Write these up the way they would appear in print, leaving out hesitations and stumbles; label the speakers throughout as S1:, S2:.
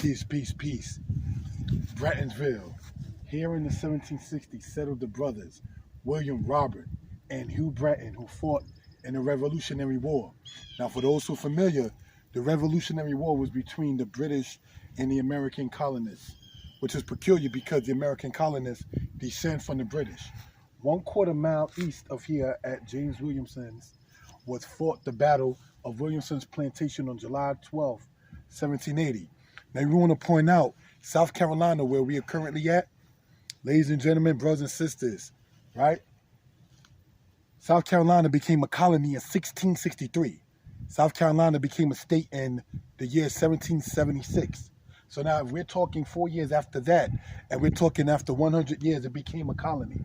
S1: Peace. Brettonsville. Here in the 1760s settled the brothers William Robert and Hugh Bretton, who fought in the Revolutionary War. Now, for those who are familiar, the Revolutionary War was between the British and the American colonists, which is peculiar because the American colonists descend from the British. 1/4 mile east of here at James Williamson's was fought the Battle of Williamson's Plantation on July 12, 1780. Now, we want to point out South Carolina, where we are currently at, ladies and gentlemen, brothers and sisters, right? South Carolina became a colony in 1663. South Carolina became a state in the year 1776. So now if we're talking 4 years after that, and we're talking after 100 years, it became a colony.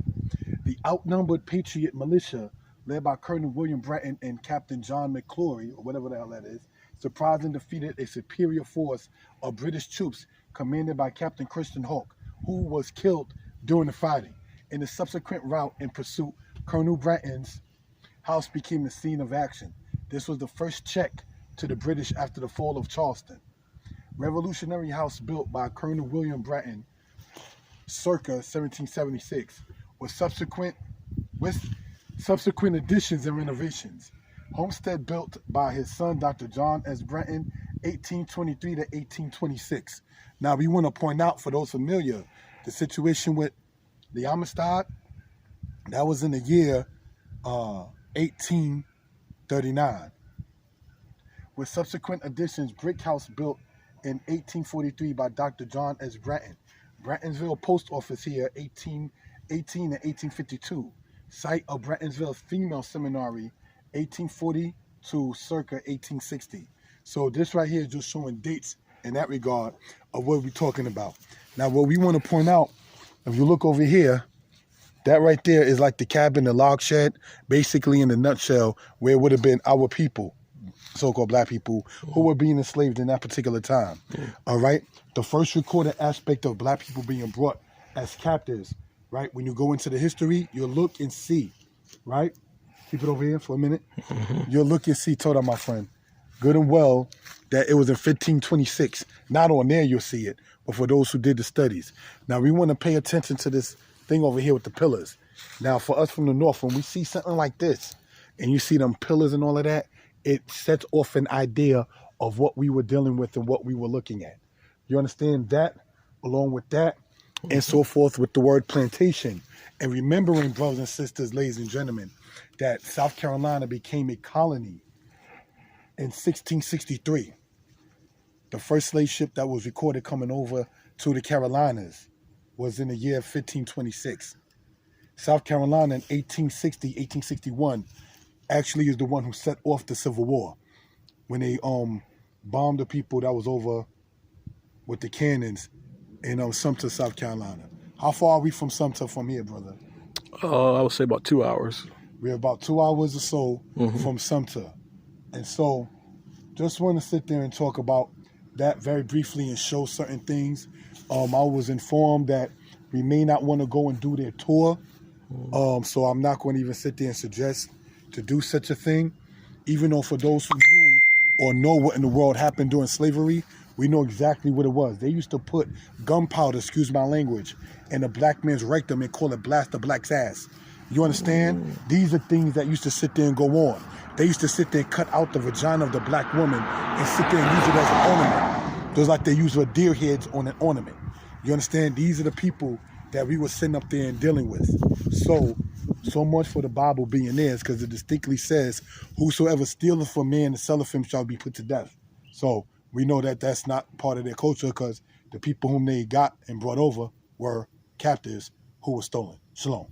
S1: The outnumbered Patriot militia, led by Colonel William Bretton and Captain John McClory, or whatever the hell that is, surprised and defeated a superior force of British troops commanded by Captain Christian Hawke, who was killed during the fighting. In the subsequent rout and pursuit, Colonel Bretton's house became the scene of action. This was the first check to the British after the fall of Charleston. Revolutionary house built by Colonel William Bretton circa 1776 with subsequent additions and renovations. Homestead built by his son, Dr. John S. Bretton, 1823 to 1826. Now, we want to point out, for those familiar, the situation with the Amistad, that was in the year 1839. With subsequent additions, brick house built in 1843 by Dr. John S. Bretton. Brettonsville Post Office here, 1818 and 1852. Site of Brettonsville Female Seminary, 1840 to circa 1860. So this right here is just showing dates in that regard of what we're talking about. Now, what we want to point out, if you look over here, that right there is like the cabin, the log shed, basically in a nutshell, where it would have been our people, so-called black people, who were being enslaved in that particular time. All right? The first recorded aspect of black people being brought as captives, right? When you go into the history, you'll look and see, right? Keep it over here for a minute. You'll look and see, told my friend, good and well, that it was in 1526. Not on there you'll see it, but for those who did the studies. Now, we want to pay attention to this thing over here with the pillars. Now, for us from the north, when we see something like this, and you see them pillars and all of that, it sets off an idea of what we were dealing with and what we were looking at. You understand that, along with that, and so forth with the word plantation. And remembering, brothers and sisters, ladies and gentlemen, that South Carolina became a colony in 1663. The first slave ship that was recorded coming over to the Carolinas was in the year 1526. South Carolina in 1860, 1861 actually is the one who set off the Civil War when they bombed the people that was over with the cannons in Sumter, South Carolina. How far are we from Sumter from here, brother?
S2: I would say about 2 hours.
S1: We're about 2 hours or so from Sumter. And so just want to sit there and talk about that very briefly and show certain things. I was informed that we may not want to go and do their tour. So I'm not going to even sit there and suggest to do such a thing. Even though for those who knew or know what in the world happened during slavery, we know exactly what it was. They used to put gunpowder, excuse my language, in a black man's rectum and call it blast the black's ass. You understand? These are things that used to sit there and go on. They used to sit there and cut out the vagina of the black woman and sit there and use it as an ornament. Just like they use their deer heads on an ornament. You understand? These are the people that we were sitting up there and dealing with. So much for the Bible being theirs, because it distinctly says, whosoever stealeth from man and selleth him shall be put to death. So we know that that's not part of their culture, because the people whom they got and brought over were captives who were stolen. Shalom.